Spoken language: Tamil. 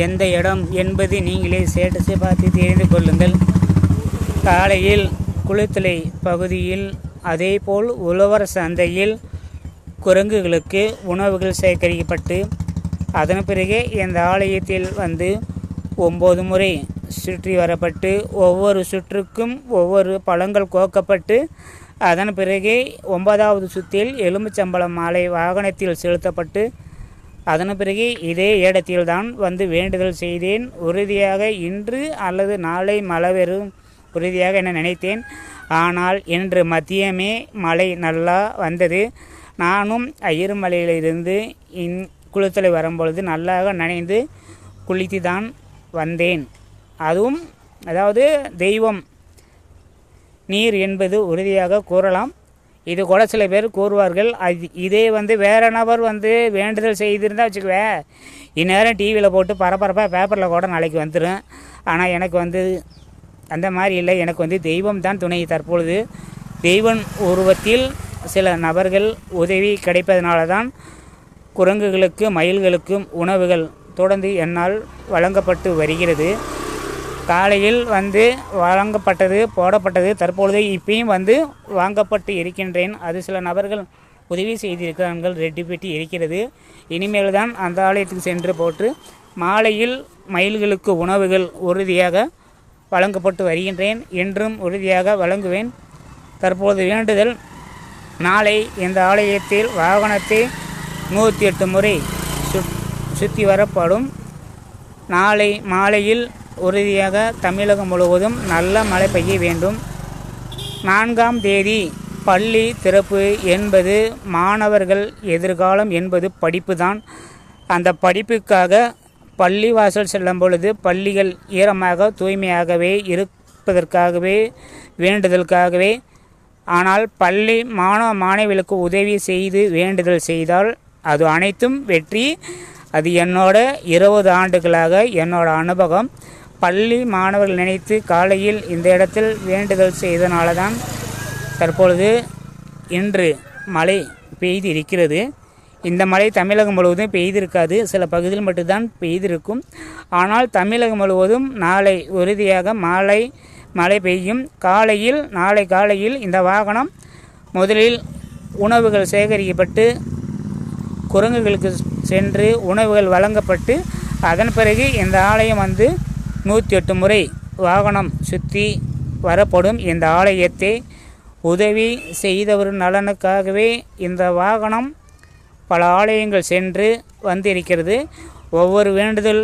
எந்த இடம் என்பது நீங்களே ஸ்டேட்டஸை பார்த்து தெரிந்து கொள்ளுங்கள். காலையில் குளித்தலை பகுதியில், அதேபோல் உழவர் சந்தையில் குரங்குகளுக்கு உணவுகள் சேகரிக்கப்பட்டு அதன் பிறகு இந்த ஆலயத்தில் வந்து 9 முறை சுற்றி வரப்பட்டு ஒவ்வொரு சுற்றுக்கும் ஒவ்வொரு பழங்கள் கோக்கப்பட்டு அதன் பிறகு 9வது சுற்றில் எலுமிச்சம்பழம் மாலை வாகனத்தில் செலுத்தப்பட்டு அதன் பிறகு இதே இடத்தில்தான் வந்து வேண்டுதல் செய்தேன். உறுதியாக இன்று அல்லது நாளை மழை வரும் உறுதியாக என நினைத்தேன். ஆனால் இன்று மதியமே மழை நல்லா வந்தது. நானும் ஐயருமலையிலிருந்து குளித்தலை வரும்பொழுது நல்லாக நனைந்து குளித்து தான் வந்தேன். அதுவும் அதாவது தெய்வம் நீர் என்பது உறுதியாக கூறலாம். இது கூட சில பேர் கூறுவார்கள். இதே வந்து வேறு நபர் வந்து வேண்டுதல் செய்திருந்தால் வச்சுக்குவேன், இந்நேரம் டிவியில் போட்டு பரபரப்பாக பேப்பரில் கூட நாளைக்கு வந்துடும். ஆனால் எனக்கு வந்து அந்த மாதிரி இல்லை. எனக்கு வந்து தெய்வம் தான் துணை. தற்பொழுது தெய்வம் உருவத்தில் சில நபர்கள் உதவி கிடைப்பதனால தான் குரங்குகளுக்கு மயில்களுக்கும் உணவுகள் தொடர்ந்து என்னால் வழங்கப்பட்டு வருகிறது. காலையில் வந்து வழங்கப்பட்டது, போடப்பட்டது, தற்பொழுது இப்பயும் வந்து வாங்கப்பட்டு இருக்கின்றேன். அது சில நபர்கள் உதவி செய்திருக்கிறார்கள், ரெட்டி பெட்டி இருக்கிறது. இனிமேல் தான் அந்த ஆலயத்துக்கு சென்று போட்டு மாலையில் மயில்களுக்கு உணவுகள் உறுதியாக வழங்கப்பட்டு வருகின்றேன். என்றும் உறுதியாக வழங்குவேன். தற்போது வேண்டுதல், நாளை இந்த ஆலயத்தில் வாகனத்தை 108 முறை சுற்றி வரப்படும். நாளை மாலையில் உறுதியாக தமிழகம் முழுவதும் நல்ல மழை பெய்ய வேண்டும். 4ஆம் தேதி பள்ளி திறப்பு என்பது மாணவர்கள் எதிர்காலம் என்பது படிப்பு தான். அந்த படிப்புக்காக பள்ளி வாசல் செல்லும் பொழுது பள்ளிகள் ஈரமாக தூய்மையாகவே இருப்பதற்காகவே வேண்டுதலுக்காகவே. ஆனால் பள்ளி மாணவ மாணவிகளுக்கு உதவி செய்து வேண்டுதல் செய்தால் அது அனைத்தும் வெற்றி. அது என்னோட 20 ஆண்டுகளாக என்னோட அனுபவம். பள்ளி மாணவர்கள் நினைத்து காலையில் இந்த இடத்தில் வேண்டுதல் செய்தனால தான் தற்பொழுது இன்று மழை பெய்து இருக்கிறது. இந்த மழை தமிழகம் முழுவதும் பெய்திருக்காது, சில பகுதியில் மட்டும்தான் பெய்திருக்கும். ஆனால் தமிழகம் முழுவதும் நாளை உறுதியாக மழை பெய்யும். நாளை காலையில் இந்த வாகனம் முதலில் உணவுகள் சேகரிக்கப்பட்டு குரங்குகளுக்கு சென்று உணவுகள் வழங்கப்பட்டு அதன் பிறகு இந்த ஆலயம் வந்து 108 முறை வாகனம் சுற்றி வரப்படும். இந்த ஆலயத்தை உதவி செய்தவர் நலனுக்காகவே இந்த வாகனம் பல ஆலயங்கள் சென்று வந்திருக்கிறது. ஒவ்வொரு வேண்டுதல்